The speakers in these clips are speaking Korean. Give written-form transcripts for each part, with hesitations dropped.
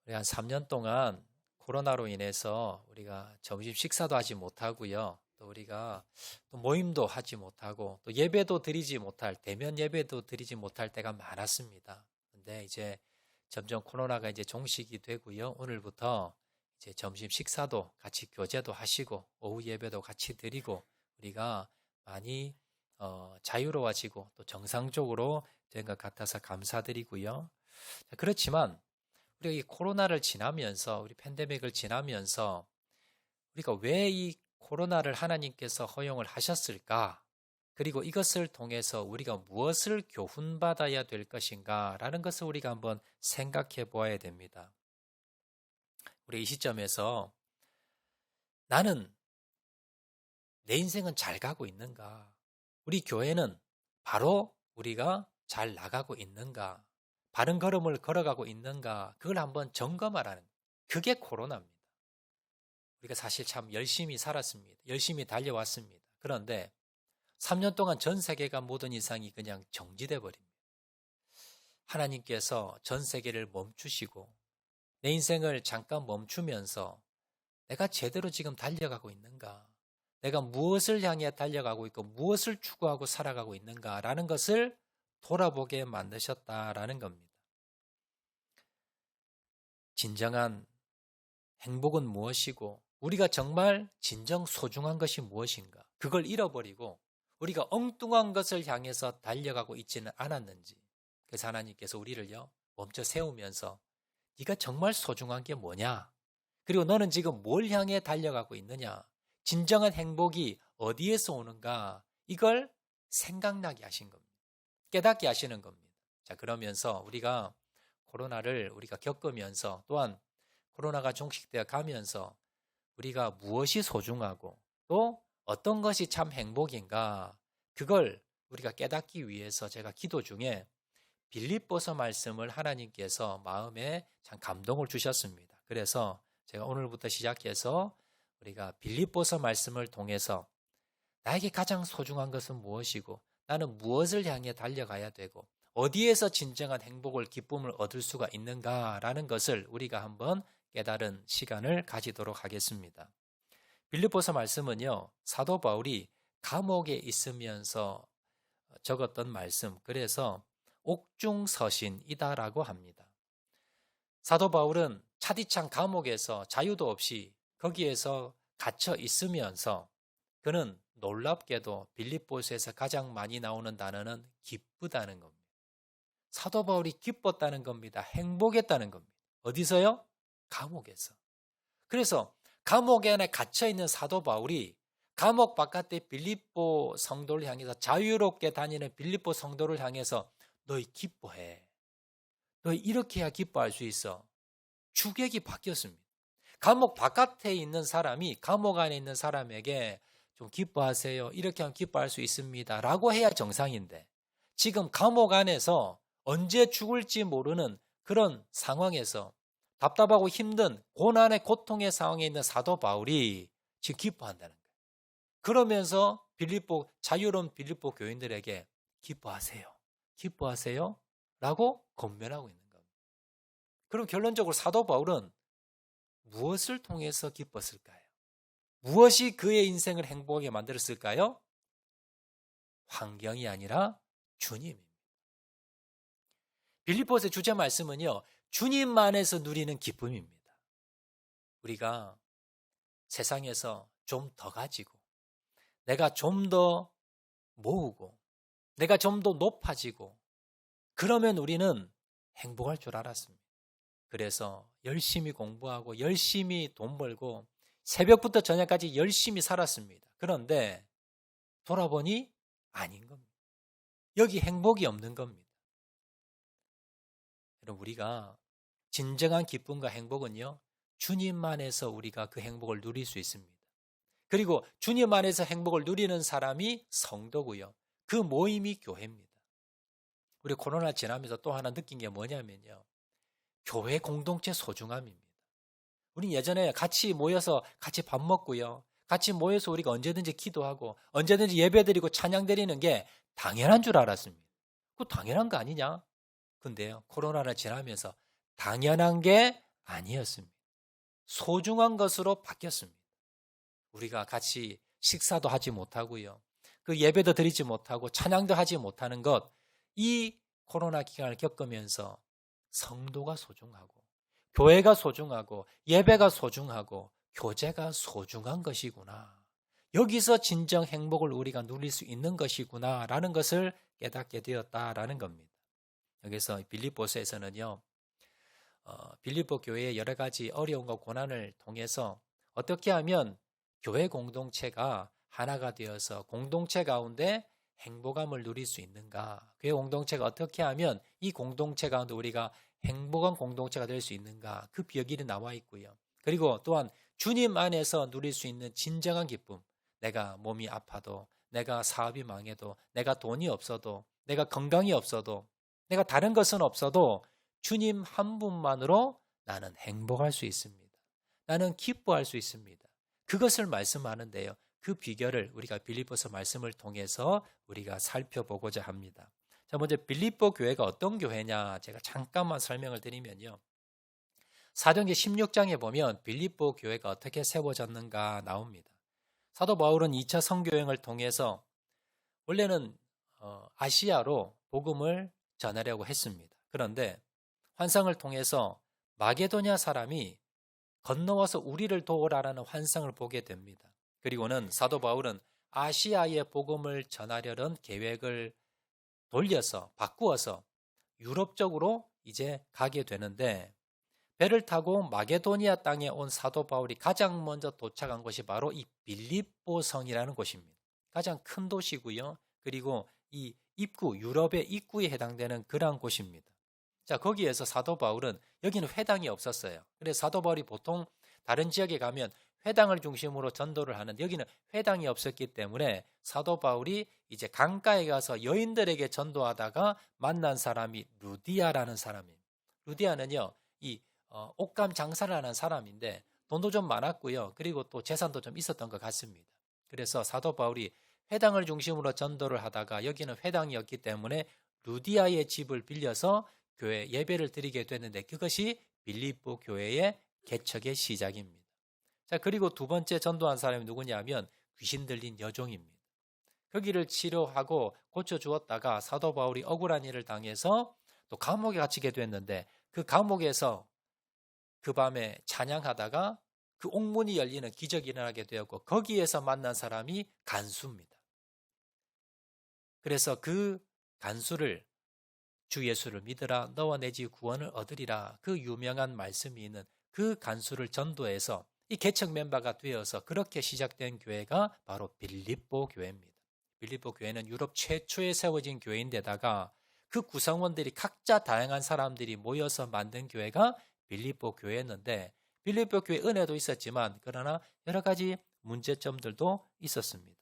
우리 한 3년 동안 코로나로 인해서 우리가 점심 식사도 하지 못하고요. 또 우리가 또 모임도 하지 못하고 또 예배도 드리지 못할, 대면 예배도 드리지 못할 때가 많았습니다. 근데 이제 점점 코로나가 이제 종식이 되고요. 오늘부터 이제 점심 식사도 같이 교제도 하시고 오후 예배도 같이 드리고 우리가 많이 자유로워지고 또 정상적으로 된 것 같아서 감사드리고요. 그렇지만 우리가 이 코로나를 지나면서 우리 팬데믹을 지나면서 우리가 왜 이 코로나를 하나님께서 허용을 하셨을까? 그리고 이것을 통해서 우리가 무엇을 교훈받아야 될 것인가? 라는 것을 우리가 한번 생각해 보아야 됩니다. 우리 이 시점에서 나는 내 인생은 잘 가고 있는가? 우리 교회는 바로 우리가 잘 나가고 있는가? 바른 걸음을 걸어가고 있는가? 그걸 한번 점검하라는, 그게 코로나입니다. 우리가 사실 참 열심히 살았습니다. 열심히 달려왔습니다. 그런데 3년 동안 전 세계가 모든 이상이 그냥 정지돼 버립니다. 하나님께서 전 세계를 멈추시고 내 인생을 잠깐 멈추면서 내가 제대로 지금 달려가고 있는가? 내가 무엇을 향해 달려가고 있고 무엇을 추구하고 살아가고 있는가라는 것을 돌아보게 만드셨다라는 겁니다. 진정한 행복은 무엇이고 우리가 정말 진정 소중한 것이 무엇인가? 그걸 잃어버리고 우리가 엉뚱한 것을 향해서 달려가고 있지는 않았는지. 그래서 하나님께서 우리를요 멈춰 세우면서 네가 정말 소중한 게 뭐냐? 그리고 너는 지금 뭘 향해 달려가고 있느냐? 진정한 행복이 어디에서 오는가? 이걸 생각나게 하신 겁니다. 깨닫게 하시는 겁니다. 자, 그러면서 우리가 코로나를 우리가 겪으면서 또한 코로나가 종식되어 가면서 우리가 무엇이 소중하고 또 어떤 것이 참 행복인가? 그걸 우리가 깨닫기 위해서 제가 기도 중에 빌립보서 말씀을 하나님께서 마음에 참 감동을 주셨습니다. 그래서 제가 오늘부터 시작해서 우리가 빌립보서 말씀을 통해서 나에게 가장 소중한 것은 무엇이고 나는 무엇을 향해 달려가야 되고 어디에서 진정한 행복을 기쁨을 얻을 수가 있는가라는 것을 우리가 한번 깨달은 시간을 가지도록 하겠습니다. 빌립보서 말씀은요, 사도 바울이 감옥에 있으면서 적었던 말씀, 그래서 옥중서신이다라고 합니다. 사도 바울은 차디찬 감옥에서 자유도 없이 거기에서 갇혀 있으면서 그는 놀랍게도 빌립보서에서 가장 많이 나오는 단어는 기쁘다는 겁니다. 사도 바울이 기뻤다는 겁니다. 행복했다는 겁니다. 어디서요? 감옥에서. 그래서 감옥에 안에 갇혀 있는 사도 바울이 감옥 바깥에 빌립보 성도를 향해서 자유롭게 다니는 빌립보 성도를 향해서 너희 기뻐해. 너희 이렇게 해야 기뻐할 수 있어. 주객이 바뀌었습니다. 감옥 바깥에 있는 사람이 감옥 안에 있는 사람에게 좀 기뻐하세요. 이렇게 하면 기뻐할 수 있습니다. 라고 해야 정상인데 지금 감옥 안에서 언제 죽을지 모르는 그런 상황에서 답답하고 힘든 고난의 고통의 상황에 있는 사도 바울이 지금 기뻐한다는 거예요. 그러면서 자유로운 빌립보 교인들에게 기뻐하세요. 기뻐하세요. 라고 권면하고 있는 겁니다. 그럼 결론적으로 사도 바울은 무엇을 통해서 기뻤을까요? 무엇이 그의 인생을 행복하게 만들었을까요? 환경이 아니라 주님입니다. 빌립보서의 주제 말씀은요, 주님 안에서 누리는 기쁨입니다. 우리가 세상에서 좀 더 가지고, 내가 좀 더 모으고, 내가 좀 더 높아지고, 그러면 우리는 행복할 줄 알았습니다. 그래서 열심히 공부하고, 열심히 돈 벌고, 새벽부터 저녁까지 열심히 살았습니다. 그런데 돌아보니 아닌 겁니다. 여기 행복이 없는 겁니다. 여러분, 우리가 진정한 기쁨과 행복은요, 주님 안에서 우리가 그 행복을 누릴 수 있습니다. 그리고 주님 안에서 행복을 누리는 사람이 성도고요. 그 모임이 교회입니다. 우리 코로나 지나면서 또 하나 느낀 게 뭐냐면요, 교회 공동체 소중함입니다. 우리 예전에 같이 모여서 같이 밥 먹고요. 같이 모여서 우리가 언제든지 기도하고 언제든지 예배드리고 찬양드리는 게 당연한 줄 알았습니다. 그거 당연한 거 아니냐? 근데요, 코로나를 지나면서 당연한 게 아니었습니다. 소중한 것으로 바뀌었습니다. 우리가 같이 식사도 하지 못하고요. 그 예배도 드리지 못하고 찬양도 하지 못하는 것, 이 코로나 기간을 겪으면서 성도가 소중하고 교회가 소중하고 예배가 소중하고 교제가 소중한 것이구나. 여기서 진정 행복을 우리가 누릴 수 있는 것이구나 라는 것을 깨닫게 되었다라는 겁니다. 여기서 빌립보서에서는요. 빌립보 교회의 여러 가지 어려움과 고난을 통해서 어떻게 하면 교회 공동체가 하나가 되어서 공동체 가운데 행복함을 누릴 수 있는가? 교회 공동체가 어떻게 하면 이 공동체 가운데 우리가 행복한 공동체가 될 수 있는가? 그 비결이 나와 있고요. 그리고 또한 주님 안에서 누릴 수 있는 진정한 기쁨. 내가 몸이 아파도, 내가 사업이 망해도, 내가 돈이 없어도, 내가 건강이 없어도, 내가 다른 것은 없어도 주님 한 분만으로 나는 행복할 수 있습니다. 나는 기뻐할 수 있습니다. 그것을 말씀하는데요. 그 비결을 우리가 빌립보서 말씀을 통해서 우리가 살펴보고자 합니다. 자, 먼저 빌립보 교회가 어떤 교회냐 제가 잠깐만 설명을 드리면요. 사도행전 16장에 보면 빌립보 교회가 어떻게 세워졌는가 나옵니다. 사도 바울은 2차 선교여행을 통해서 원래는 아시아로 복음을 전하려고 했습니다. 그런데 환상을 통해서 마게도냐 사람이 건너와서 우리를 도우라라는 환상을 보게 됩니다. 그리고는 사도 바울은 아시아에 복음을 전하려는 계획을 돌려서 바꾸어서 유럽 쪽으로 이제 가게 되는데 배를 타고 마게도니아 땅에 온 사도 바울이 가장 먼저 도착한 곳이 바로 이 빌립보 성이라는 곳입니다. 가장 큰 도시고요. 그리고 이 입구, 유럽의 입구에 해당되는 그러한 곳입니다. 자, 거기에서 사도 바울은 여기는 회당이 없었어요. 그래서 사도 바울이 보통 다른 지역에 가면 회당을 중심으로 전도를 하는데 여기는 회당이 없었기 때문에 사도 바울이 이제 강가에 가서 여인들에게 전도하다가 만난 사람이 루디아라는 사람이에요. 루디아는요, 이 옷감 장사를 하는 사람인데 돈도 좀 많았고요. 그리고 또 재산도 좀 있었던 것 같습니다. 그래서 사도 바울이 회당을 중심으로 전도를 하다가 여기는 회당이었기 때문에 루디아의 집을 빌려서 교회 예배를 드리게 됐는데 그것이 빌립보 교회의 개척의 시작입니다. 자, 그리고 두 번째 전도한 사람이 누구냐면 귀신 들린 여종입니다. 거기를 치료하고 고쳐주었다가 사도 바울이 억울한 일을 당해서 또 감옥에 갇히게 됐는데 그 감옥에서 그 밤에 찬양하다가 그 옥문이 열리는 기적이 일어나게 되었고 거기에서 만난 사람이 간수입니다. 그래서 그 간수를 주 예수를 믿으라 너와 내 집 구원을 얻으리라 그 유명한 말씀이 있는 그 간수를 전도해서 이 개척 멤버가 되어서 그렇게 시작된 교회가 바로 빌립보 교회입니다. 빌립보 교회는 유럽 최초에 세워진 교회인데다가 그 구성원들이 각자 다양한 사람들이 모여서 만든 교회가 빌립보 교회였는데 빌립보 교회 은혜도 있었지만 그러나 여러 가지 문제점들도 있었습니다.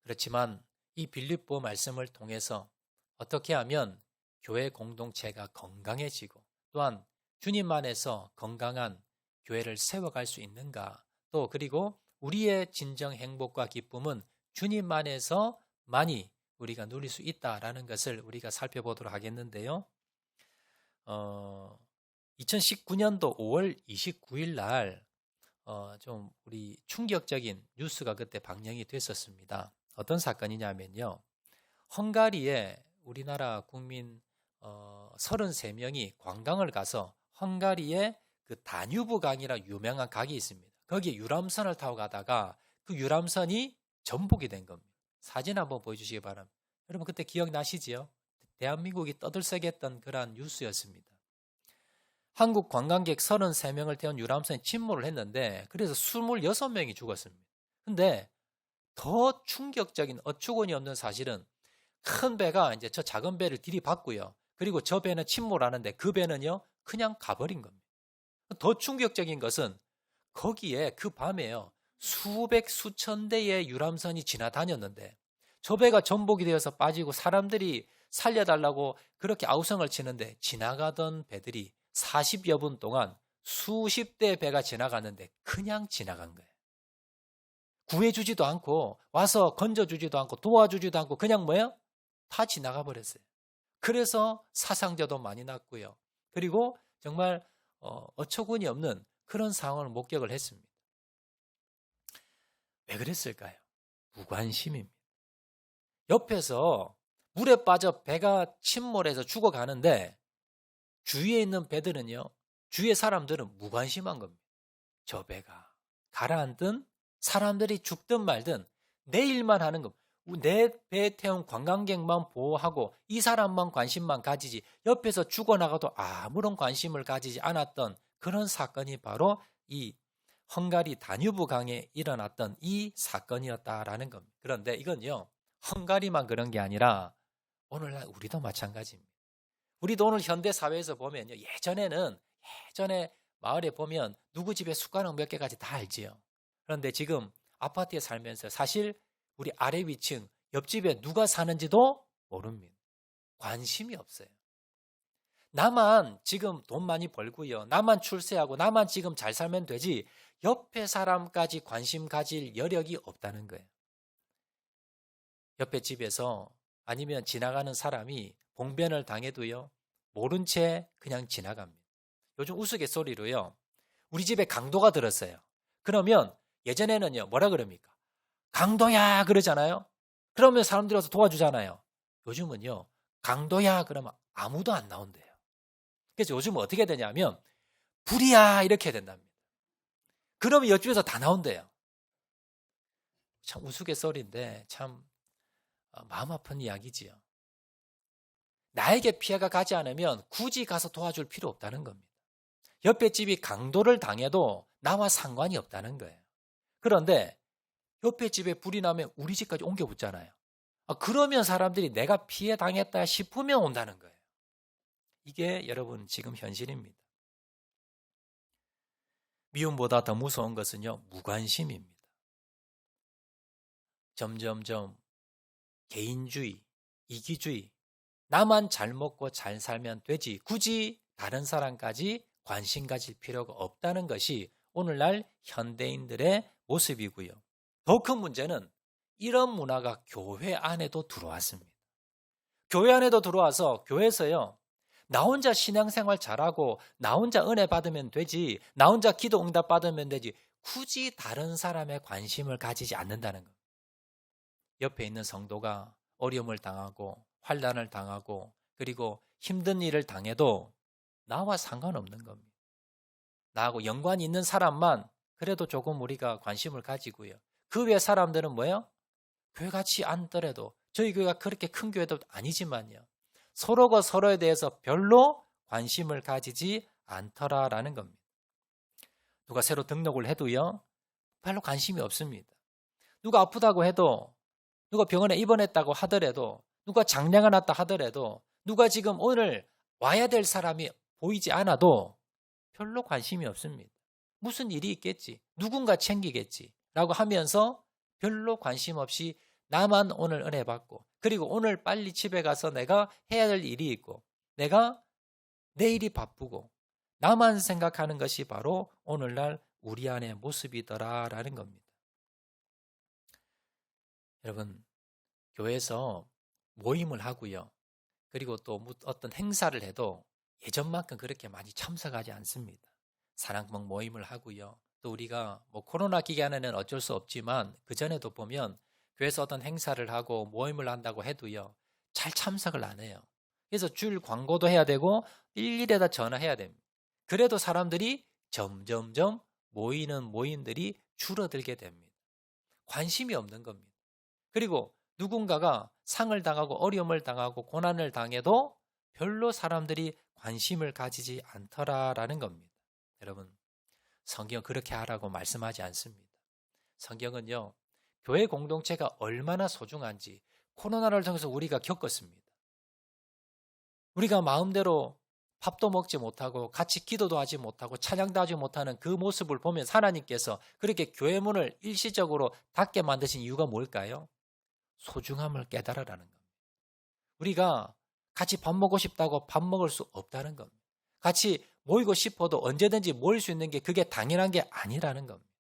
그렇지만 이 빌립보 말씀을 통해서 어떻게 하면 교회 공동체가 건강해지고 또한 주님 안에서 건강한 교회를 세워갈 수 있는가 또 그리고 우리의 진정 행복과 기쁨은 주님 안에서만이 우리가 누릴 수 있다라는 것을 우리가 살펴보도록 하겠는데요. 2019년도 5월 29일 날 좀 우리 충격적인 뉴스가 그때 방영이 됐었습니다. 어떤 사건이냐면요. 헝가리에 우리나라 국민 33명이 관광을 가서 헝가리에 그 다뉴브 강이라 유명한 강이 있습니다. 거기에 유람선을 타고 가다가 그 유람선이 전복이 된 겁니다. 사진 한번 보여주시기 바랍니다. 여러분 그때 기억나시지요? 대한민국이 떠들썩했던 그러한 뉴스였습니다. 한국 관광객 33명을 태운 유람선이 침몰을 했는데 그래서 26명이 죽었습니다. 근데 더 충격적인 어처구니 없는 사실은 큰 배가 이제 저 작은 배를 들이받고요. 그리고 저 배는 침몰하는데 그 배는요 그냥 가버린 겁니다. 더 충격적인 것은 거기에 그 밤에요 수백 수천 대의 유람선이 지나다녔는데 저 배가 전복이 되어서 빠지고 사람들이 살려달라고 그렇게 아우성을 치는데 지나가던 배들이 40여 분 동안 수십 대의 배가 지나갔는데 그냥 지나간 거예요. 구해주지도 않고 와서 건져주지도 않고 도와주지도 않고 그냥 뭐예요? 다 지나가 버렸어요. 그래서 사상자도 많이 났고요. 그리고 정말 어처구니 없는 그런 상황을 목격을 했습니다. 왜 그랬을까요? 무관심입니다. 옆에서 물에 빠져 배가 침몰해서 죽어가는데 주위에 있는 배들은요, 주위의 사람들은 무관심한 겁니다. 저 배가 가라앉든 사람들이 죽든 말든 내 일만 하는 겁니다. 내 배에 태운 관광객만 보호하고 이 사람만 관심만 가지지 옆에서 죽어나가도 아무런 관심을 가지지 않았던 그런 사건이 바로 이 헝가리 다뉴브 강에 일어났던 이 사건이었다라는 겁니다. 그런데 이건요, 헝가리만 그런 게 아니라 오늘날 우리도 마찬가지입니다. 우리도 오늘 현대 사회에서 보면요, 예전에 마을에 보면 누구 집에 숟가락 몇 개까지 다 알지요. 그런데 지금 아파트에 살면서 사실 우리 아래 위층 옆집에 누가 사는지도 모릅니다. 관심이 없어요. 나만 지금 돈 많이 벌고요, 나만 출세하고 나만 지금 잘 살면 되지 옆에 사람까지 관심 가질 여력이 없다는 거예요. 옆에 집에서 아니면 지나가는 사람이 봉변을 당해도요, 모른 채 그냥 지나갑니다. 요즘 우스갯소리로요, 우리 집에 강도가 들었어요. 그러면 예전에는요, 뭐라 그럽니까? 강도야 그러잖아요. 그러면 사람들이 와서 도와주잖아요. 요즘은요, 강도야 그러면 아무도 안 나온대요. 그래서 요즘은 어떻게 되냐면 불이야 이렇게 된답니다. 그러면 옆집에서 다 나온대요. 참 우스갯소리인데 참 마음 아픈 이야기지요. 나에게 피해가 가지 않으면 굳이 가서 도와줄 필요 없다는 겁니다. 옆에 집이 강도를 당해도 나와 상관이 없다는 거예요. 그런데 옆에 집에 불이 나면 우리 집까지 옮겨 붙잖아요. 그러면 사람들이 내가 피해 당했다 싶으면 온다는 거예요. 이게 여러분 지금 현실입니다. 미움보다 더 무서운 것은요, 무관심입니다. 점점점 개인주의, 이기주의, 나만 잘 먹고 잘 살면 되지 굳이 다른 사람까지 관심 가질 필요가 없다는 것이 오늘날 현대인들의 모습이고요. 더 큰 문제는 이런 문화가 교회 안에도 들어왔습니다. 교회 안에도 들어와서 교회에서요, 나 혼자 신앙생활 잘하고 나 혼자 은혜 받으면 되지, 나 혼자 기도 응답 받으면 되지 굳이 다른 사람의 관심을 가지지 않는다는 것. 옆에 있는 성도가 어려움을 당하고 환난을 당하고 그리고 힘든 일을 당해도 나와 상관없는 겁니다. 나하고 연관이 있는 사람만 그래도 조금 우리가 관심을 가지고요. 그 외 사람들은 뭐예요? 교회 같이 앉더라도 저희 교회가 그렇게 큰 교회도 아니지만요, 서로가 서로에 대해서 별로 관심을 가지지 않더라라는 겁니다. 누가 새로 등록을 해도요, 별로 관심이 없습니다. 누가 아프다고 해도, 누가 병원에 입원했다고 하더라도, 누가 장례가 났다 하더라도, 누가 지금 오늘 와야 될 사람이 보이지 않아도 별로 관심이 없습니다. 무슨 일이 있겠지, 누군가 챙기겠지 라고 하면서 별로 관심 없이 나만 오늘 은혜 받고, 그리고 오늘 빨리 집에 가서 내가 해야 될 일이 있고, 내가 내일이 바쁘고, 나만 생각하는 것이 바로 오늘날 우리 안의 모습이더라라는 겁니다. 여러분, 교회에서 모임을 하고요, 그리고 또 어떤 행사를 해도 예전만큼 그렇게 많이 참석하지 않습니다. 사랑방 모임을 하고요, 또 우리가 코로나 기간에는 어쩔 수 없지만 그전에도 보면 교회에서 어떤 행사를 하고 모임을 한다고 해도요, 잘 참석을 안 해요. 그래서 줄 광고도 해야 되고 일일에다 전화해야 됩니다. 그래도 사람들이 점점점 모이는 모임들이 줄어들게 됩니다. 관심이 없는 겁니다. 그리고 누군가가 상을 당하고 어려움을 당하고 고난을 당해도 별로 사람들이 관심을 가지지 않더라라는 겁니다. 여러분, 성경은 그렇게 하라고 말씀하지 않습니다. 성경은요, 교회 공동체가 얼마나 소중한지 코로나를 통해서 우리가 겪었습니다. 우리가 마음대로 밥도 먹지 못하고 같이 기도도 하지 못하고 찬양도 하지 못하는 그 모습을 보면 하나님께서 그렇게 교회 문을 일시적으로 닫게 만드신 이유가 뭘까요? 소중함을 깨달으라는 겁니다. 우리가 같이 밥 먹고 싶다고 밥 먹을 수 없다는 겁니다. 같이 모이고 싶어도 언제든지 모일 수 있는 게 그게 당연한 게 아니라는 겁니다.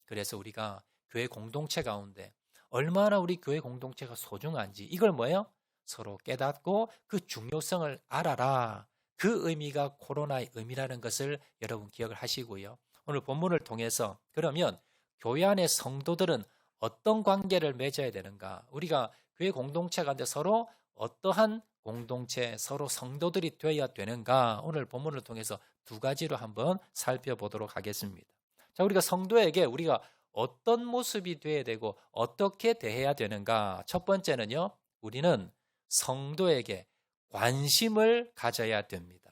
그래서 우리가 교회 공동체 가운데 얼마나 우리 교회 공동체가 소중한지 이걸 뭐예요? 서로 깨닫고 그 중요성을 알아라. 그 의미가 코로나의 의미라는 것을 여러분 기억을 하시고요. 오늘 본문을 통해서 그러면 교회 안의 성도들은 어떤 관계를 맺어야 되는가? 우리가 교회 공동체 가운데 서로 어떠한 공동체, 서로 성도들이 되어야 되는가? 오늘 본문을 통해서 두 가지로 한번 살펴보도록 하겠습니다. 자, 우리가 성도에게 우리가 어떤 모습이 되어야 되고 어떻게 대해야 되는가? 첫 번째는요, 우리는 성도에게 관심을 가져야 됩니다.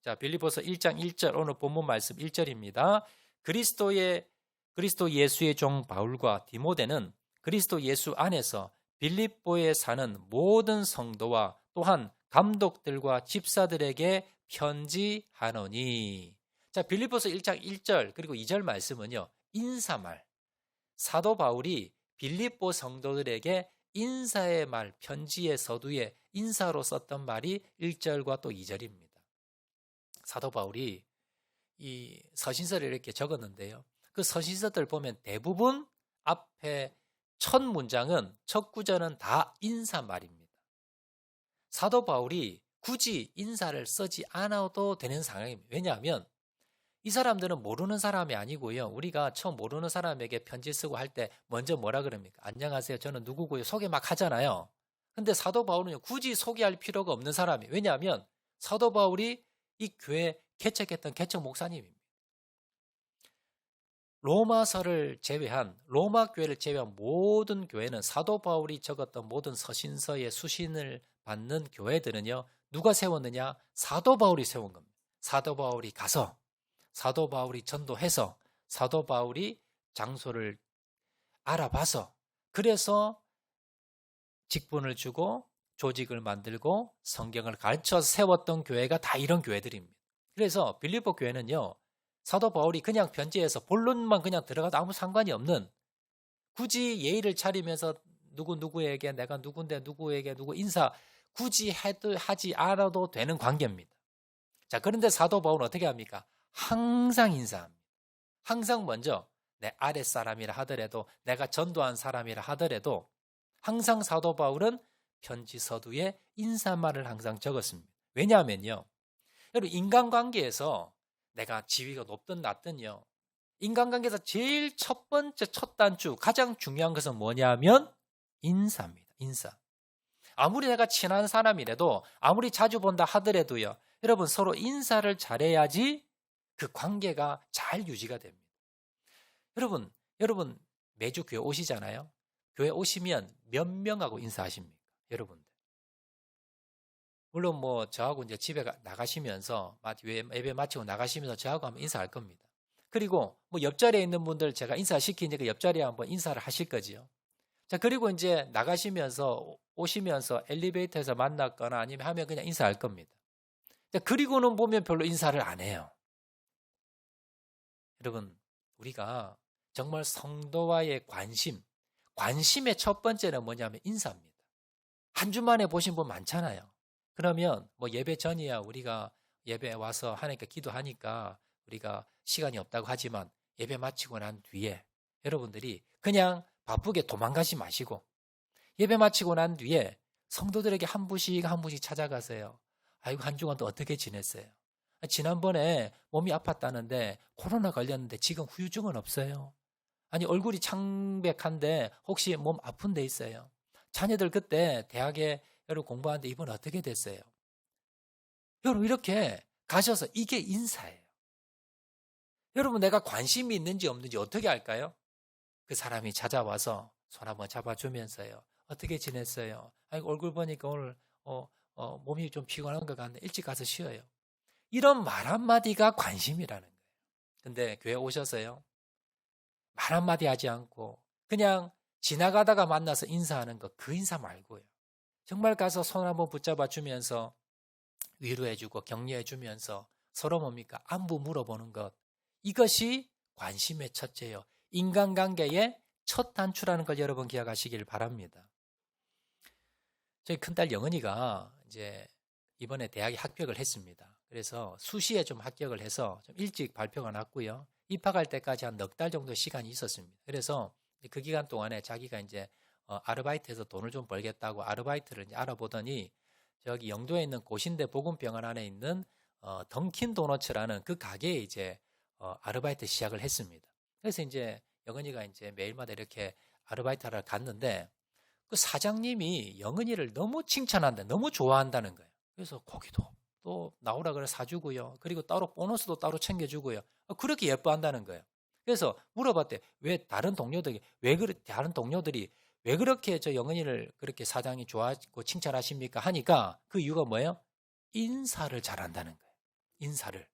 자, 빌립보서 1장 1절, 오늘 본문 말씀 1절입니다. 그리스도 예수의 종 바울과 디모데는 그리스도 예수 안에서 빌립보에 사는 모든 성도와 또한 감독들과 집사들에게 편지하노니. 자, 빌립보서 1장 1절 그리고 2절 말씀은요, 인사말. 사도 바울이 빌립보 성도들에게 인사의 말, 편지의 서두에 인사로 썼던 말이 1절과 또 2절입니다. 사도 바울이 이 서신서를 이렇게 적었는데요. 그 서신서들 보면 대부분 앞에 첫 문장은, 첫 구절은 다 인사말입니다. 사도 바울이 굳이 인사를 쓰지 않아도 되는 상황입니다. 왜냐하면 이 사람들은 모르는 사람이 아니고요. 우리가 처음 모르는 사람에게 편지 쓰고 할 때 먼저 뭐라 그럽니까? 안녕하세요, 저는 누구고요. 소개 막 하잖아요. 근데 사도 바울은 굳이 소개할 필요가 없는 사람이에요. 왜냐하면 사도 바울이 이 교회 개척했던 개척 목사님입니다. 로마서를 제외한, 로마 교회를 제외한 모든 교회는 사도 바울이 적었던 모든 서신서의 수신을 받는 교회들은요, 누가 세웠느냐? 사도 바울이 세운 겁니다. 사도 바울이 가서, 사도 바울이 전도해서, 사도 바울이 장소를 알아봐서, 그래서 직분을 주고 조직을 만들고 성경을 가르쳐 세웠던 교회가 다 이런 교회들입니다. 그래서 빌립보 교회는요, 사도 바울이 그냥 편지해서 본론만 그냥 들어가도 아무 상관이 없는, 굳이 예의를 차리면서 누구에게 내가 누군데 누구에게 누구 인사 굳이 하지 않아도 되는 관계입니다. 자, 그런데 사도 바울은 어떻게 합니까? 항상 인사합니다. 항상 먼저 내 아랫사람이라 하더라도, 내가 전도한 사람이라 하더라도 항상 사도 바울은 편지 서두에 인사말을 항상 적었습니다. 왜냐하면요, 여러분, 인간관계에서 내가 지위가 높든 낮든요, 인간관계에서 제일 첫 번째 첫 단추, 가장 중요한 것은 뭐냐면 인사입니다. 인사. 아무리 내가 친한 사람이라도, 아무리 자주 본다 하더라도요, 여러분, 서로 인사를 잘해야지 그 관계가 잘 유지가 됩니다. 여러분 매주 교회 오시잖아요. 교회 오시면 몇 명하고 인사하십니까? 여러분들. 물론 뭐 저하고 이제 집에 나가시면서, 예배 마치고 나가시면서 저하고 한번 인사할 겁니다. 그리고 뭐 옆자리에 있는 분들 제가 인사시키니까 옆자리에 한번 인사를 하실 거지요. 자, 그리고 이제 나가시면서 오시면서 엘리베이터에서 만났거나 아니면 하면 그냥 인사할 겁니다. 자, 그리고는 보면 별로 인사를 안 해요. 여러분, 우리가 정말 성도와의 관심의 첫 번째는 뭐냐면 인사입니다. 한 주 만에 보신 분 많잖아요. 그러면 뭐 예배 전이야 우리가 예배 와서 하니까 기도하니까 우리가 시간이 없다고 하지만, 예배 마치고 난 뒤에 여러분들이 그냥 바쁘게 도망가지 마시고, 예배 마치고 난 뒤에 성도들에게 한 분씩 찾아가세요. 아이고, 한 주간 또 어떻게 지냈어요? 지난번에 몸이 아팠다는데 코로나 걸렸는데 지금 후유증은 없어요? 아니, 얼굴이 창백한데 혹시 몸 아픈 데 있어요? 자녀들 그때 대학에 여러분 공부하는데 이번 어떻게 됐어요? 여러분, 이렇게 가셔서 이게 인사예요. 여러분, 내가 관심이 있는지 없는지 어떻게 알까요? 그 사람이 찾아와서 손 한번 잡아주면서요, 어떻게 지냈어요? 아이고, 얼굴 보니까 오늘 몸이 좀 피곤한 것 같네, 일찍 가서 쉬어요. 이런 말 한마디가 관심이라는 거예요. 근데 교회 오셔서요, 말 한마디 하지 않고 그냥 지나가다가 만나서 인사하는 거, 그 인사 말고요, 정말 가서 손 한번 붙잡아 주면서 위로해주고 격려해주면서 서로 뭡니까? 안부 물어보는 것, 이것이 관심의 첫째요, 인간관계의 첫 단추라는 걸 여러분 기억하시길 바랍니다. 저희 큰딸 영은이가 이제 이번에 대학에 합격을 했습니다. 그래서 수시에 좀 합격을 해서 좀 일찍 발표가 났고요. 입학할 때까지 한 넉 달 정도 시간이 있었습니다. 그래서 그 기간 동안에 자기가 이제 아르바이트해서 돈을 좀 벌겠다고 아르바이트를 이제 알아보더니, 저기 영도에 있는 고신대 보건병원 안에 있는 던킨 도너츠라는 그 가게에 이제 아르바이트 시작을 했습니다. 그래서 이제 영은이가 이제 매일마다 이렇게 아르바이트를 갔는데 그 사장님이 영은이를 너무 칭찬한다, 너무 좋아한다는 거예요. 그래서 고기도 또 나오라 그래 사주고요. 그리고 따로 보너스도 따로 챙겨주고요. 그렇게 예뻐한다는 거예요. 그래서 물어봤대. 왜 다른 동료들이 왜 그렇게 저 영은이를 그렇게 사장이 좋아하고 칭찬하십니까? 하니까 그 이유가 뭐예요? 인사를 잘한다는 거예요. 인사를.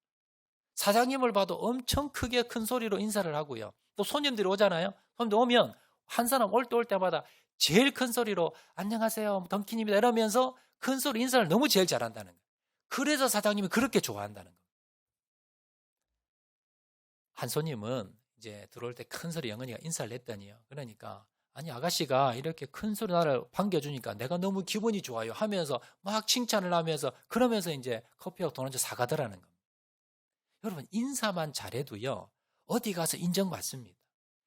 사장님을 봐도 엄청 크게 큰 소리로 인사를 하고요. 또 손님들이 오잖아요. 손님들 오면 한 사람 올 때마다 제일 큰 소리로 안녕하세요, 던킨입니다 이러면서 큰 소리 인사를 너무 제일 잘한다는 거예요. 그래서 사장님이 그렇게 좋아한다는 거예요. 한 손님은 이제 들어올 때 큰 소리 영은이가 인사를 했더니요. 그러니까 아니 아가씨가 이렇게 큰 소리 나를 반겨주니까 내가 너무 기분이 좋아요 하면서 막 칭찬을 하면서 그러면서 이제 커피하고 도넛을 사가더라는 겁니다. 여러분 인사만 잘해도요 어디 가서 인정받습니다.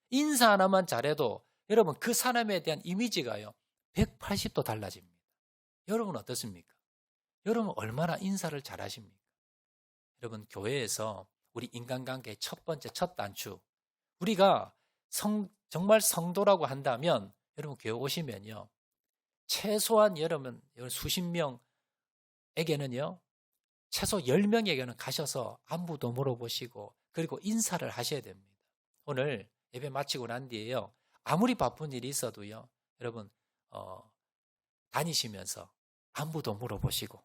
인사 하나만 잘해도 여러분 그 사람에 대한 이미지가요 180도 달라집니다. 여러분 어떻습니까? 여러분 얼마나 인사를 잘하십니까? 여러분 교회에서 우리 인간관계의 첫 번째 첫 단추 우리가 정말 성도라고 한다면 여러분 교회 오시면요 최소한 여러분 수십 명에게는요 최소 10명에게는 가셔서 안부도 물어보시고 그리고 인사를 하셔야 됩니다. 오늘 예배 마치고 난 뒤에요 아무리 바쁜 일이 있어도요 여러분 다니시면서 안부도 물어보시고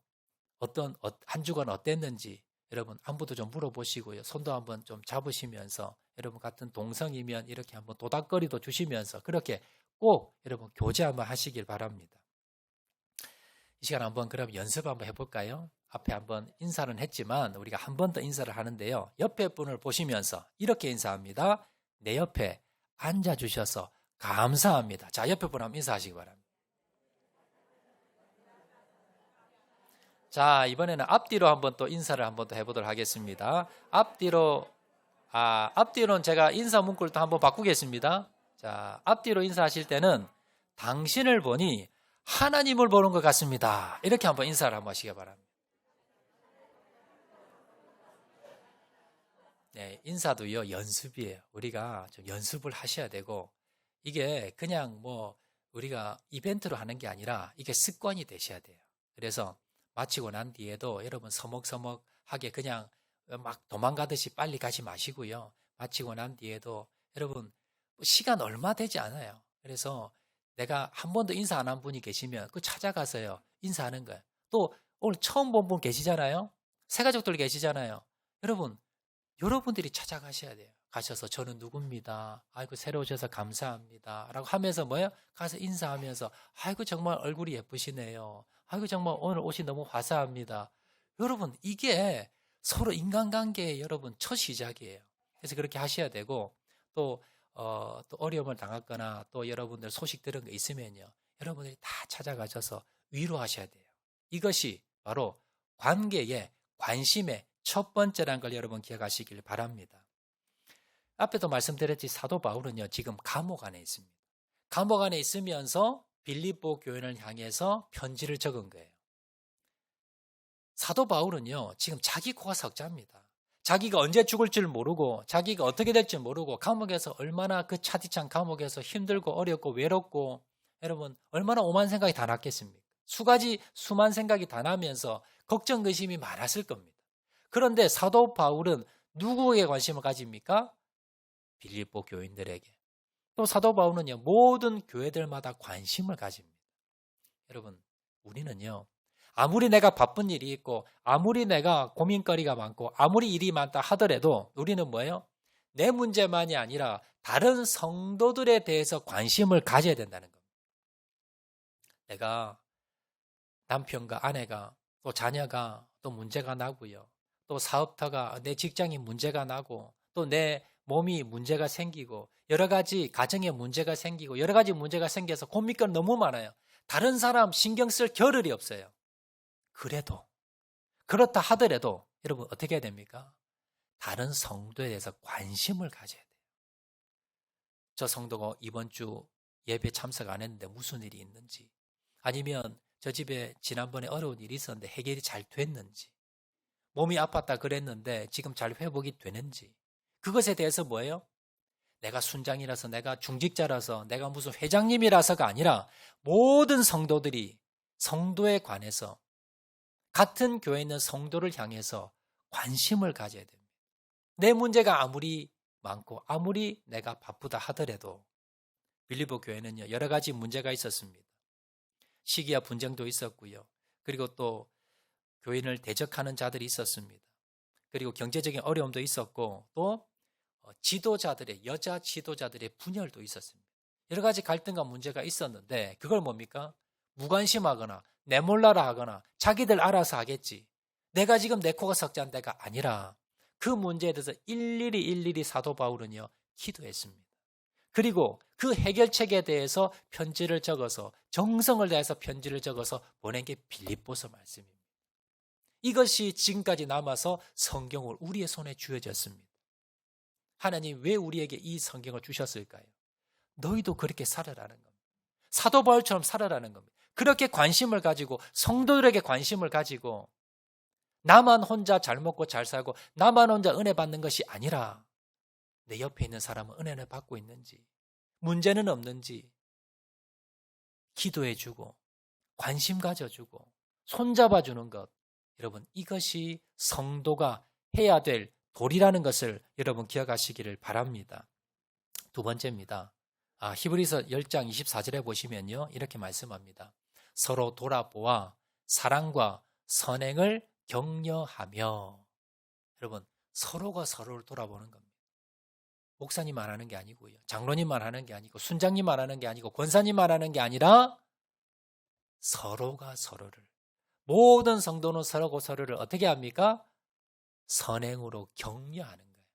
한 주간 어땠는지 여러분 안부도 좀 물어보시고요. 손도 한번 좀 잡으시면서 여러분 같은 동성이면 이렇게 한번 도닥거리도 주시면서 그렇게 꼭 여러분 교제 한번 하시길 바랍니다. 이 시간 한번 그럼 연습 한번 해볼까요? 앞에 한번 인사는 했지만 우리가 한 번 더 인사를 하는데요. 옆에 분을 보시면서 이렇게 인사합니다. 내 옆에 앉아주셔서 감사합니다. 자, 옆에 분 한번 인사하시기 바랍니다. 자, 이번에는 앞뒤로 한번 또 인사를 한번 더 해보도록 하겠습니다. 앞뒤로는 제가 인사 문구를 또 한번 바꾸겠습니다. 자, 앞뒤로 인사하실 때는 당신을 보니 하나님을 보는 것 같습니다. 이렇게 한번 인사를 한번 하시기 바랍니다. 네, 인사도요, 연습이에요. 우리가 좀 연습을 하셔야 되고, 이게 그냥 뭐, 우리가 이벤트로 하는 게 아니라, 이게 습관이 되셔야 돼요. 그래서, 마치고 난 뒤에도 여러분 서먹서먹하게 그냥 막 도망가듯이 빨리 가지 마시고요. 마치고 난 뒤에도 여러분 시간 얼마 되지 않아요. 그래서 내가 한 번도 인사 안 한 분이 계시면 그 찾아가서요. 인사하는 거예요. 또 오늘 처음 본 분 계시잖아요. 새가족들 계시잖아요. 여러분들이 찾아가셔야 돼요. 가셔서 저는 누굽니다. 아이고 새로 오셔서 감사합니다. 라고 하면서 뭐예요? 가서 인사하면서 아이고 정말 얼굴이 예쁘시네요. 아이고 정말 오늘 옷이 너무 화사합니다. 여러분 이게 서로 인간관계의 여러분 첫 시작이에요. 그래서 그렇게 하셔야 되고 또 어려움을 당했거나 또 여러분들 소식 들은 거 있으면요. 여러분들이 다 찾아가셔서 위로하셔야 돼요. 이것이 바로 관계의 관심의 첫 번째라는 걸 여러분 기억하시길 바랍니다. 앞에도 말씀드렸지 사도 바울은요 지금 감옥 안에 있습니다. 감옥 안에 있으면서 빌립보 교회를 향해서 편지를 적은 거예요. 사도 바울은요 지금 자기 코가 석자입니다. 자기가 언제 죽을 줄 모르고 자기가 어떻게 될지 모르고 감옥에서 얼마나 그 차디찬 감옥에서 힘들고 어렵고 외롭고 여러분 얼마나 오만 생각이 다 났겠습니까? 수만 생각이 다 나면서 걱정 의심이 많았을 겁니다. 그런데 사도 바울은 누구에게 관심을 가집니까? 빌립보 교인들에게. 또 사도 바울은요 모든 교회들마다 관심을 가집니다. 여러분 우리는요 아무리 내가 바쁜 일이 있고 아무리 내가 고민거리가 많고 아무리 일이 많다 하더라도 우리는 뭐예요? 내 문제만이 아니라 다른 성도들에 대해서 관심을 가져야 된다는 겁니다. 내가 남편과 아내가 또 자녀가 또 문제가 나고요. 또 사업터가 내 직장이 문제가 나고 또 내 몸이 문제가 생기고 여러 가지 가정에 문제가 생기고 여러 가지 문제가 생겨서 고민거리 너무 많아요. 다른 사람 신경 쓸 겨를이 없어요. 그래도 그렇다 하더라도 여러분 어떻게 해야 됩니까? 다른 성도에 대해서 관심을 가져야 돼요. 저 성도가 이번 주 예배 참석 안 했는데 무슨 일이 있는지 아니면 저 집에 지난번에 어려운 일이 있었는데 해결이 잘 됐는지 몸이 아팠다 그랬는데 지금 잘 회복이 되는지. 그것에 대해서 뭐예요? 내가 순장이라서, 내가 중직자라서, 내가 무슨 회장님이라서가 아니라 모든 성도들이 성도에 관해서 같은 교회에 있는 성도를 향해서 관심을 가져야 됩니다. 내 문제가 아무리 많고 아무리 내가 바쁘다 하더라도 빌립보 교회는요, 여러 가지 문제가 있었습니다. 시기와 분쟁도 있었고요. 그리고 또 교인을 대적하는 자들이 있었습니다. 그리고 경제적인 어려움도 있었고 또 지도자들의, 여자 지도자들의 분열도 있었습니다. 여러 가지 갈등과 문제가 있었는데 그걸 뭡니까? 무관심하거나 내몰라라 하거나 자기들 알아서 하겠지. 내가 지금 내 코가 석잔 데가 아니라 그 문제에 대해서 일일이 사도 바울은요, 기도했습니다. 그리고 그 해결책에 대해서 편지를 적어서, 정성을 다해서 편지를 적어서 보낸 게 빌립보서 말씀입니다. 이것이 지금까지 남아서 성경을 우리의 손에 쥐어졌습니다. 하나님 왜 우리에게 이 성경을 주셨을까요? 너희도 그렇게 살아라는 겁니다. 사도 바울처럼 살아라는 겁니다. 그렇게 관심을 가지고, 성도들에게 관심을 가지고, 나만 혼자 잘 먹고 잘 살고 나만 혼자 은혜 받는 것이 아니라 내 옆에 있는 사람은 은혜를 받고 있는지, 문제는 없는지 기도해주고 관심 가져주고 손잡아주는 것, 여러분 이것이 성도가 해야 될 도리라는 것을 여러분 기억하시기를 바랍니다. 두 번째입니다. 히브리서 10장 24절에 보시면요, 이렇게 말씀합니다. 서로 돌아보아 사랑과 선행을 격려하며. 여러분, 서로가 서로를 돌아보는 겁니다. 목사님만 하는 게 아니고요, 장로님만 하는 게 아니고, 순장님만 하는 게 아니고, 권사님만 하는 게 아니라 서로가 서로를, 모든 성도는 서로가 서로를 어떻게 합니까? 선행으로 격려하는 거예요.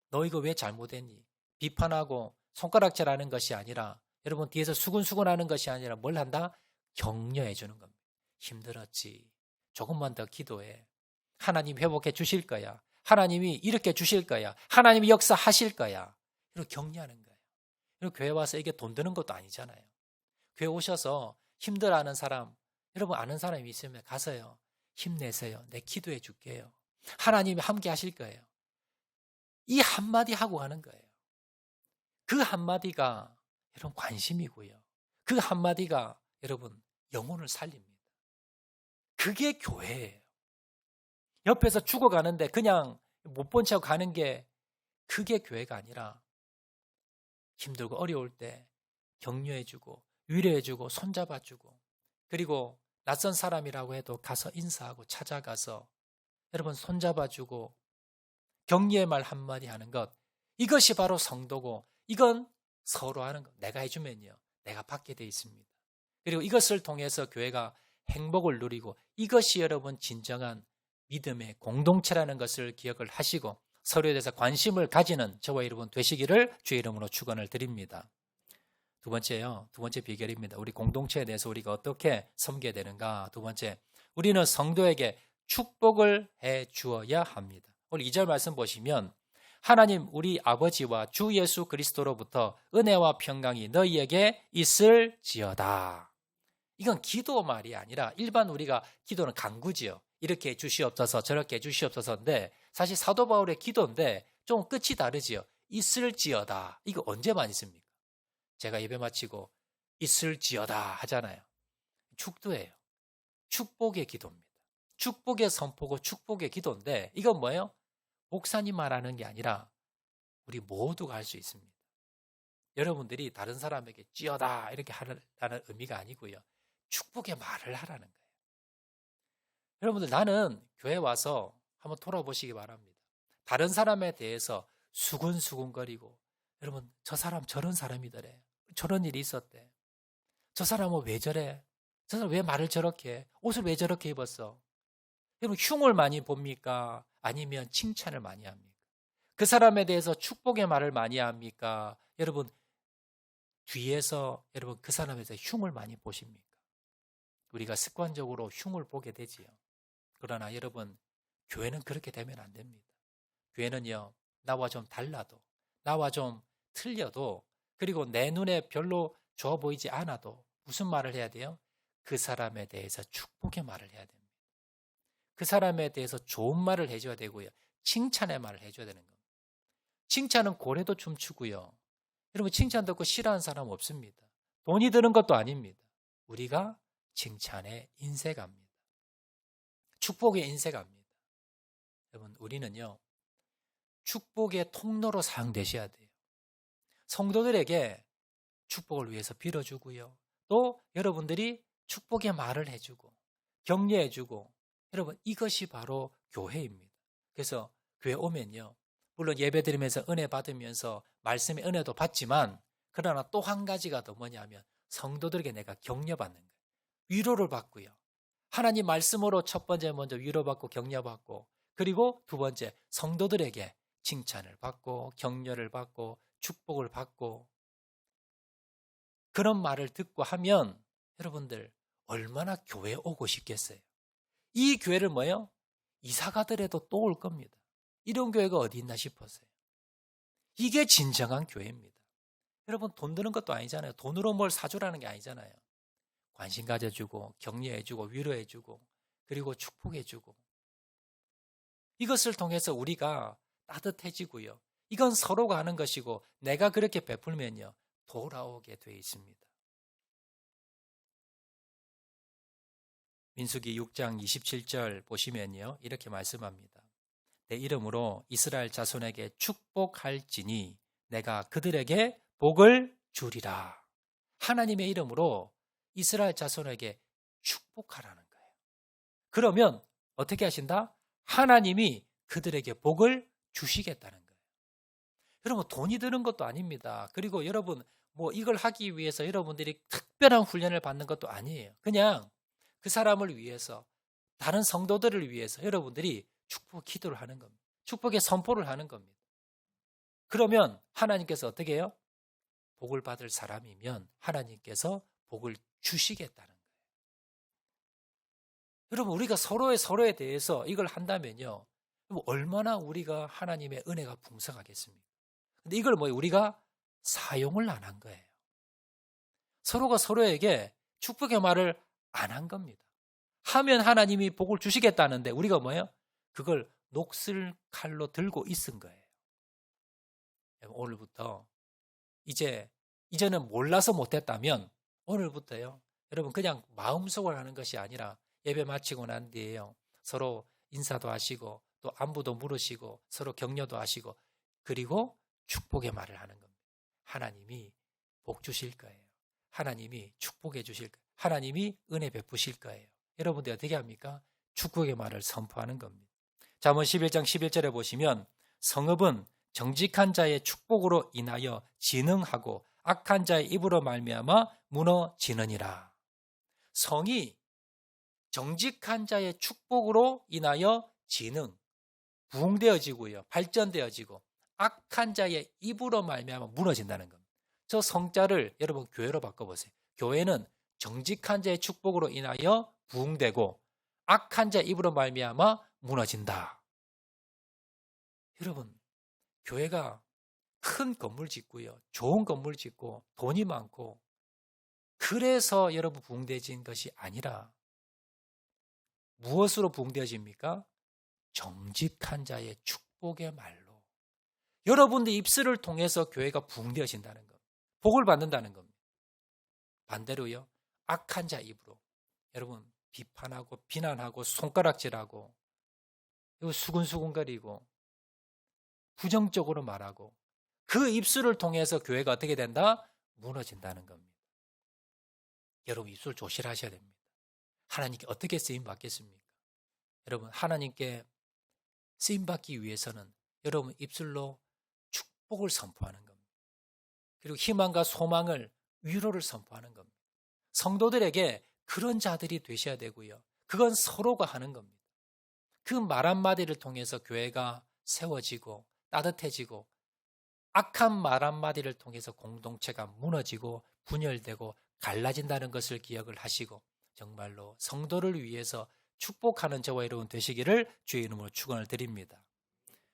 너 이거 왜 잘못했니? 비판하고 손가락질하는 것이 아니라, 여러분 뒤에서 수근수근하는 것이 아니라 뭘 한다? 격려해 주는 겁니다. 힘들었지, 조금만 더 기도해. 하나님 회복해 주실 거야. 하나님이 이렇게 주실 거야. 하나님이 역사하실 거야. 이렇게 격려하는 거예요. 그리고 교회 와서 이게 돈 드는 것도 아니잖아요. 교회 오셔서 힘들어하는 사람, 여러분 아는 사람이 있으면 가서요, 힘내세요. 내 기도해 줄게요. 하나님이 함께 하실 거예요. 이 한마디 하고 가는 거예요. 그 한마디가 여러분 관심이고요. 그 한마디가 여러분 영혼을 살립니다. 그게 교회예요. 옆에서 죽어가는데 그냥 못 본 척 가는 게, 그게 교회가 아니라 힘들고 어려울 때 격려해주고 위로해주고 손잡아주고, 그리고 낯선 사람이라고 해도 가서 인사하고 찾아가서 여러분 손잡아주고 격려의 말 한마디 하는 것, 이것이 바로 성도고, 이건 서로 하는 것. 내가 해주면요, 내가 받게 돼 있습니다. 그리고 이것을 통해서 교회가 행복을 누리고, 이것이 여러분 진정한 믿음의 공동체라는 것을 기억을 하시고 서로에 대해서 관심을 가지는 저와 여러분 되시기를 주의 이름으로 축원을 드립니다. 두 번째요, 두 번째 비결입니다. 우리 공동체에 대해서 우리가 어떻게 섬겨야 되는가. 두 번째, 우리는 성도에게 축복을 해 주어야 합니다. 오늘 2절 말씀 보시면, 하나님 우리 아버지와 주 예수 그리스도로부터 은혜와 평강이 너희에게 있을지어다. 이건 기도 말이 아니라 일반 우리가 기도는 간구지요. 이렇게 주시옵소서 저렇게 주시옵소서인데, 사실 사도 바울의 기도인데 좀 끝이 다르지요. 있을지어다. 이거 언제만 있습니까? 제가 예배 마치고 있을지어다 하잖아요. 축도예요. 축복의 기도입니다. 축복의 선포고 축복의 기도인데, 이건 뭐예요? 목사님만 하는 게 아니라 우리 모두가 할 수 있습니다. 여러분들이 다른 사람에게 찌어다 이렇게 하라는 의미가 아니고요, 축복의 말을 하라는 거예요. 여러분들, 나는 교회 와서 한번 돌아보시기 바랍니다. 다른 사람에 대해서 수근수근거리고, 여러분 저 사람 저런 사람이더래, 저런 일이 있었대, 저 사람은 왜 저래, 저 사람 왜 말을 저렇게 해, 옷을 왜 저렇게 입었어. 여러분 흉을 많이 봅니까? 아니면 칭찬을 많이 합니까? 그 사람에 대해서 축복의 말을 많이 합니까? 여러분 뒤에서 여러분 그 사람에 대해서 흉을 많이 보십니까? 우리가 습관적으로 흉을 보게 되지요. 그러나 여러분, 교회는 그렇게 되면 안 됩니다. 교회는요, 나와 좀 달라도, 나와 좀 틀려도, 그리고 내 눈에 별로 좋아 보이지 않아도 무슨 말을 해야 돼요? 그 사람에 대해서 축복의 말을 해야 됩니다. 그 사람에 대해서 좋은 말을 해줘야 되고요. 칭찬의 말을 해줘야 되는 겁니다. 칭찬은 고래도 춤추고요. 여러분 칭찬 듣고 싫어하는 사람 없습니다. 돈이 드는 것도 아닙니다. 우리가 칭찬에 인색합니다. 축복에 인색합니다. 여러분 우리는요. 축복의 통로로 사용되셔야 돼요. 성도들에게 축복을 위해서 빌어주고요. 또 여러분들이 축복의 말을 해주고 격려해주고 여러분 이것이 바로 교회입니다. 그래서 교회 오면요. 물론 예배드리면서 은혜 받으면서 말씀의 은혜도 받지만 그러나 또 한 가지가 더 뭐냐면 성도들에게 내가 격려받는 거예요. 위로를 받고요. 하나님 말씀으로 첫 번째 먼저 위로받고 격려받고 그리고 두 번째 성도들에게 칭찬을 받고 격려를 받고 축복을 받고 그런 말을 듣고 하면 여러분들 얼마나 교회에 오고 싶겠어요. 이 교회를 뭐예요? 이사 가더라도 또 올 겁니다. 이런 교회가 어디 있나 싶었어요. 이게 진정한 교회입니다. 여러분 돈 드는 것도 아니잖아요. 돈으로 뭘 사주라는 게 아니잖아요. 관심 가져주고 격려해주고 위로해주고 그리고 축복해주고 이것을 통해서 우리가 따뜻해지고요. 이건 서로가 하는 것이고 내가 그렇게 베풀면요. 돌아오게 되어 있습니다. 민수기 6장 27절 보시면요. 이렇게 말씀합니다. 내 이름으로 이스라엘 자손에게 축복할지니 내가 그들에게 복을 주리라. 하나님의 이름으로 이스라엘 자손에게 축복하라는 거예요. 그러면 어떻게 하신다? 하나님이 그들에게 복을 주시겠다는 거예요. 여러분 돈이 드는 것도 아닙니다. 그리고 여러분 뭐 이걸 하기 위해서 여러분들이 특별한 훈련을 받는 것도 아니에요. 그냥 그 사람을 위해서 다른 성도들을 위해서 여러분들이 축복 기도를 하는 겁니다. 축복의 선포를 하는 겁니다. 그러면 하나님께서 어떻게 해요? 복을 받을 사람이면 하나님께서 복을 주시겠다는 거예요. 여러분 우리가 서로에 대해서 이걸 한다면요. 얼마나 우리가 하나님의 은혜가 풍성하겠습니까? 근데 이걸 우리가 사용을 안 한 거예요. 서로가 서로에게 축복의 말을 안 한 겁니다. 하면 하나님이 복을 주시겠다는데 우리가 뭐예요? 그걸 녹슬 칼로 들고 있은 거예요. 오늘부터 이제는 몰라서 못했다면 오늘부터요. 여러분 그냥 마음속으로 하는 것이 아니라 예배 마치고 난 뒤에요. 서로 인사도 하시고 또 안부도 물으시고 서로 격려도 하시고 그리고 축복의 말을 하는 겁니다. 하나님이 복 주실 거예요. 하나님이 축복해 주실 거예요. 하나님이 은혜 베푸실 거예요. 여러분들 어떻게 합니까? 축복의 말을 선포하는 겁니다. 잠언 11장 11절에 보시면 성읍은 정직한 자의 축복으로 인하여 진흥하고 악한 자의 입으로 말미암아 무너지느니라. 성이 정직한 자의 축복으로 인하여 진흥, 부흥되어지고요. 발전되어지고 악한 자의 입으로 말미암아 무너진다는 겁니다. 저 성자를 여러분 교회로 바꿔보세요. 교회는 정직한 자의 축복으로 인하여 부흥되고 악한 자의 입으로 말미암아 무너진다. 여러분 교회가 큰 건물 짓고요. 좋은 건물 짓고 돈이 많고 그래서 여러분 부흥되어진 것이 아니라 무엇으로 부흥되어집니까? 정직한 자의 축복의 말로. 여러분들 입술을 통해서 교회가 부흥되어진다는 것. 복을 받는다는 겁니다. 반대로요. 악한 자 입으로. 여러분 비판하고 비난하고 손가락질하고 수근수근거리고 부정적으로 말하고 그 입술을 통해서 교회가 어떻게 된다? 무너진다는 겁니다. 여러분 입술 조심하셔야 됩니다. 하나님께 어떻게 쓰임받겠습니까? 여러분 하나님께 쓰임받기 위해서는 여러분 입술로 축복을 선포하는 겁니다. 그리고 희망과 소망을 위로를 선포하는 겁니다. 성도들에게 그런 자들이 되셔야 되고요. 그건 서로가 하는 겁니다. 그 말 한마디를 통해서 교회가 세워지고 따뜻해지고 악한 말 한마디를 통해서 공동체가 무너지고 분열되고 갈라진다는 것을 기억을 하시고 정말로 성도를 위해서 축복하는 저와 여러분 되시기를 주의 이름으로 축원을 드립니다.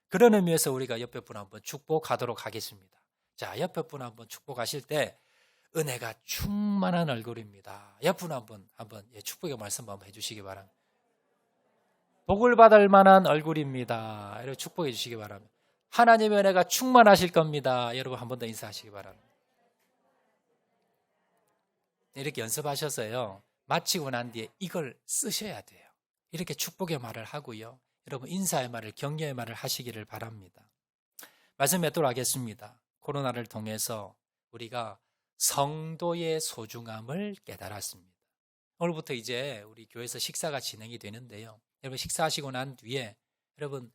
그런 의미에서 우리가 옆에 분 한번 축복하도록 하겠습니다. 자, 옆에 분 한번 축복하실 때 은혜가 충만한 얼굴입니다. 옆에 분 한번 축복의 말씀 한번 해주시기 바랍니다. 복을 받을 만한 얼굴입니다. 이렇게 축복해 주시기 바랍니다. 하나님의 은혜가 충만하실 겁니다. 여러분 한 번 더 인사하시기 바랍니다. 이렇게 연습하셔서요, 마치고 난 뒤에 이걸 쓰셔야 돼요. 이렇게 축복의 말을 하고요, 여러분 인사의 말을, 격려의 말을 하시기를 바랍니다. 말씀 맺도록 하겠습니다. 코로나를 통해서 우리가 성도의 소중함을 깨달았습니다. 오늘부터 이제 우리 교회에서 식사가 진행이 되는데요, 여러분 식사하시고 난 뒤에 여러분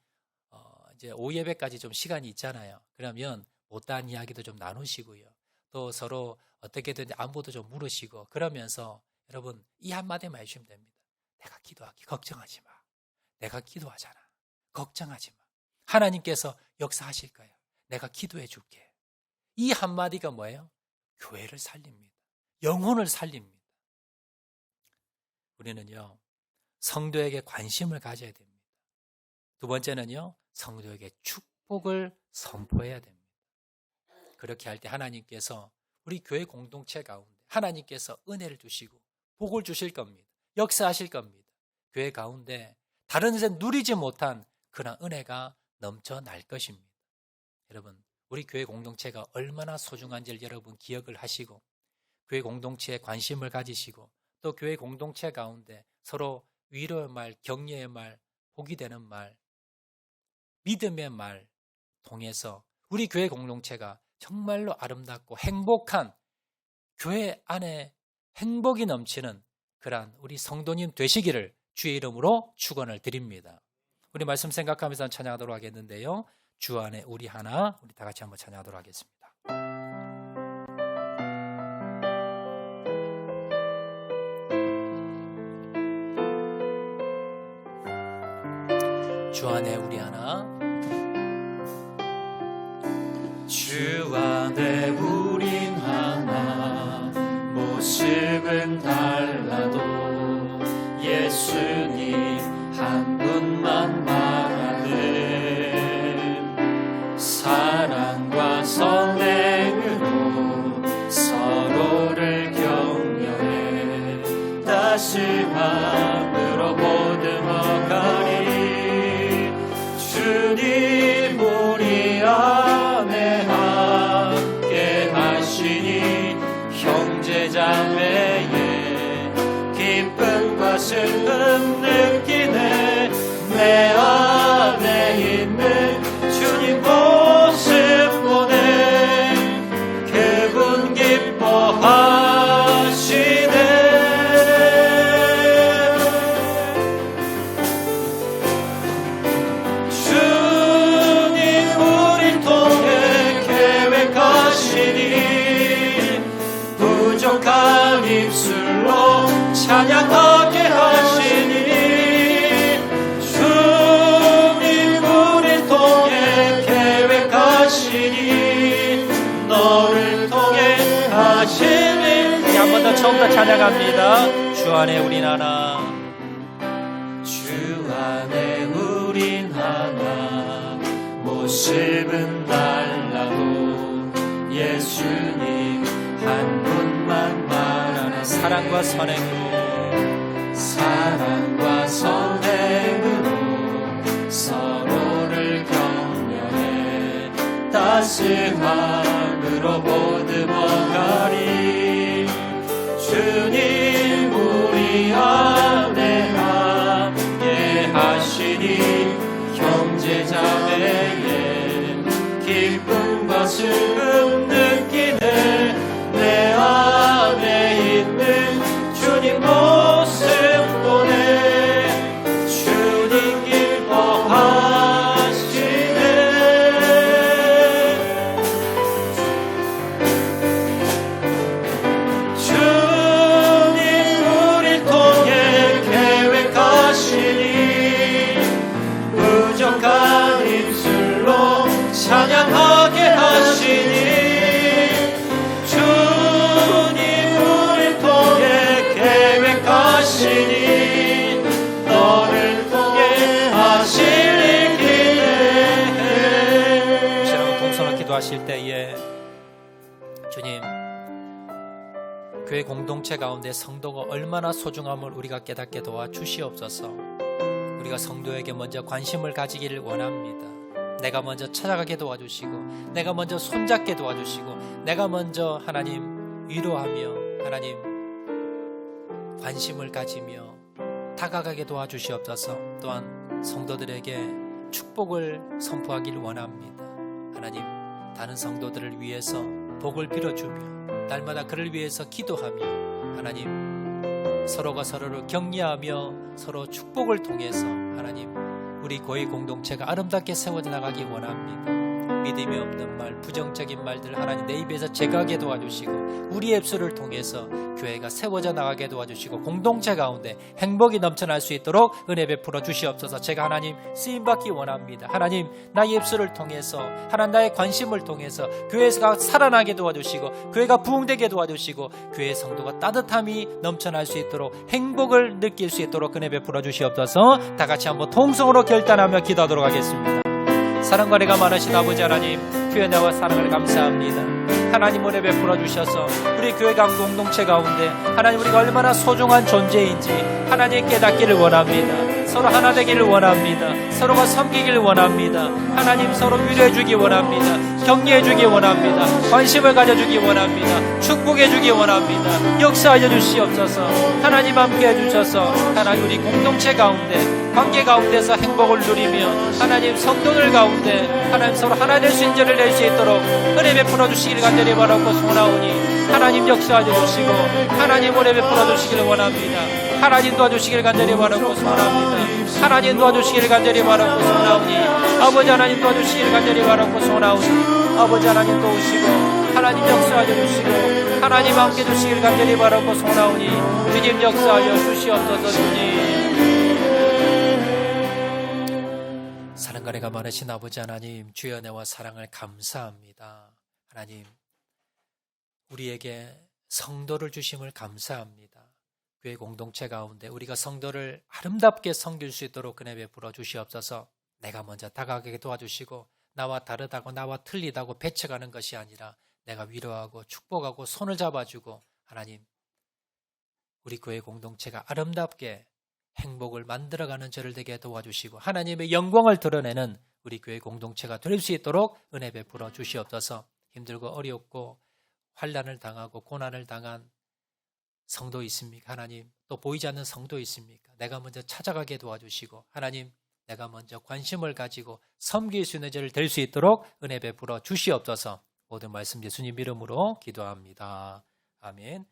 이제 오후 예배까지 좀 시간이 있잖아요. 그러면 못다한 이야기도 좀 나누시고요, 또 서로 어떻게 되는지 안부도 좀 물으시고, 그러면서 여러분 이 한마디만 해주시면 됩니다. 내가 기도할게. 걱정하지 마. 내가 기도하잖아. 걱정하지 마. 하나님께서 역사하실 거야. 내가 기도해 줄게. 이 한마디가 뭐예요? 교회를 살립니다. 영혼을 살립니다. 우리는요, 성도에게 관심을 가져야 됩니다. 두 번째는요, 성도에게 축복을 선포해야 됩니다. 그렇게 할 때 하나님께서 우리 교회 공동체 가운데 하나님께서 은혜를 주시고 복을 주실 겁니다. 역사하실 겁니다. 교회 가운데 다른 데서 누리지 못한 그런 은혜가 넘쳐날 것입니다. 여러분, 우리 교회 공동체가 얼마나 소중한지를 여러분 기억을 하시고, 교회 공동체에 관심을 가지시고, 또 교회 공동체 가운데 서로 위로의 말, 격려의 말, 복이 되는 말, 믿음의 말 통해서 우리 교회 공동체가 정말로 아름답고 행복한, 교회 안에 행복이 넘치는 그러한 우리 성도님 되시기를 주의 이름으로 축원을 드립니다. 우리 말씀 생각하면서 찬양하도록 하겠는데요, 주 안에 우리 하나, 우리 다 같이 한번 찬양하도록 하겠습니다. 주 안에 우리 하나. 주 안에 우린 하나, 모습은 달라도 예수님 한 분만 말하는 사랑과 선행으로 서로를 격려해 따스함으로 보듬어가리. 주님 우리 안에 함께 하시니 형제자매의 기쁨과 슬픔 느끼네. 내 안에 있는 주님 모습 보네. 그분 기뻐하시네. 부족한 입술로 찬양하게 하시니 주님 우리 통해 계획하시니 너를 통해 하시니. 한 번 더 처음부터 찬양합니다. 주 안에 우린 하나. 주 안에 우린 하나, 모습은 달라도 예수님 한 분만 말하는 사랑과 선행으로, 사랑과 선행으로 서로를 격려해 따스함으로 보듬어가리. 주님 우리 안에 함께 하시니 형제자매의 기쁨과 슬픔 느끼네. 내 안에 있는 주님 모습 보네. 주님 기뻐하시네. 주님 우리 통해 계획하시니 부족한 입술로 찬양하게 하시니 너를 통해 하실 기대. 여러분 동서로 기도하실 때에 주님, 교회 공동체 가운데 성도가 얼마나 소중함을 우리가 깨닫게 도와주시옵소서. 우리가 성도에게 먼저 관심을 가지기를 원합니다. 내가 먼저 찾아가게 도와주시고, 내가 먼저 손잡게 도와주시고, 내가 먼저 하나님 위로하며 하나님 관심을 가지며 다가가게 도와주시옵소서. 또한 성도들에게 축복을 선포하기를 원합니다. 하나님, 다른 성도들을 위해서 복을 빌어주며 날마다 그를 위해서 기도하며 하나님 서로가 서로를 격려하며 서로 축복을 통해서 하나님 우리 교회 공동체가 아름답게 세워져 나가기 원합니다. 믿음이 없는 말, 부정적인 말들 하나님 내 입에서 제거하게 도와주시고 우리의 입술을 통해서 교회가 세워져 나가게 도와주시고 공동체 가운데 행복이 넘쳐날 수 있도록 은혜 베풀어 주시옵소서. 제가 하나님 쓰임받기 원합니다. 하나님 나의 입술을 통해서 하나님 나의 관심을 통해서 교회가 살아나게 도와주시고 교회가 부흥되게 도와주시고 교회의 성도가 따뜻함이 넘쳐날 수 있도록 행복을 느낄 수 있도록 은혜 베풀어 주시옵소서. 다 같이 한번 통성으로 결단하며 기도하도록 하겠습니다. 사랑과 은혜가 많으신 아버지 하나님, 교회 나와 사랑을 감사합니다. 하나님 은혜 베풀어 주셔서 우리 교회 공동체 가운데 하나님 우리가 얼마나 소중한 존재인지 하나님 깨닫기를 원합니다. 서로 하나 되기를 원합니다. 서로가 섬기기를 원합니다. 하나님 서로 위로해 주기 원합니다. 격려해 주기 원합니다. 관심을 가져주기 원합니다. 축복해 주기 원합니다. 역사하여 주시옵소서. 하나님 함께 해주셔서 하나님 우리 공동체 가운데 관계 가운데서 행복을 누리며 하나님 성도들 가운데 하나님 서로 하나 될 수 있는 자를 낼 수 있도록 은혜 베풀어 주시기를 간절히 바라고 소원하오니 하나님 역사하여 주시고 하나님 은혜 베풀어 주시기를 원합니다. 하나님 도와주시기를 간절히 바라고 소원합니다. 하나님 도와주시기를 간절히 바라고 소원하오니 아버지 하나님 도와주시기를 간절히 바라고 소원하오니 아버지 하나님 도우시고 하나님 역사하여 주시고 하나님 함께 주시기를 간절히 바라고 소원하오니 주님 역사하여 주시옵소서. 주님 사랑과 은혜가 많으신 아버지 하나님, 주의 은혜와 사랑을 감사합니다. 하나님 우리에게 성도를 주심을 감사합니다. 교회 공동체 가운데 우리가 성도를 아름답게 섬길 수 있도록 은혜 베풀어 주시옵소서. 내가 먼저 다가가게 도와주시고 나와 다르다고 나와 틀리다고 배척하는 것이 아니라 내가 위로하고 축복하고 손을 잡아주고 하나님 우리 교회 공동체가 아름답게 행복을 만들어가는 저를 되게 도와주시고 하나님의 영광을 드러내는 우리 교회 공동체가 될 수 있도록 은혜 베풀어 주시옵소서. 힘들고 어렵고 환난을 당하고 고난을 당한 성도 있습니까? 하나님 또 보이지 않는 성도 있습니까? 내가 먼저 찾아가게 도와주시고 하나님 내가 먼저 관심을 가지고 섬길 수 있는 저를 될 수 있도록 은혜 베풀어 주시옵소서. 모든 말씀 예수님 이름으로 기도합니다. 아멘.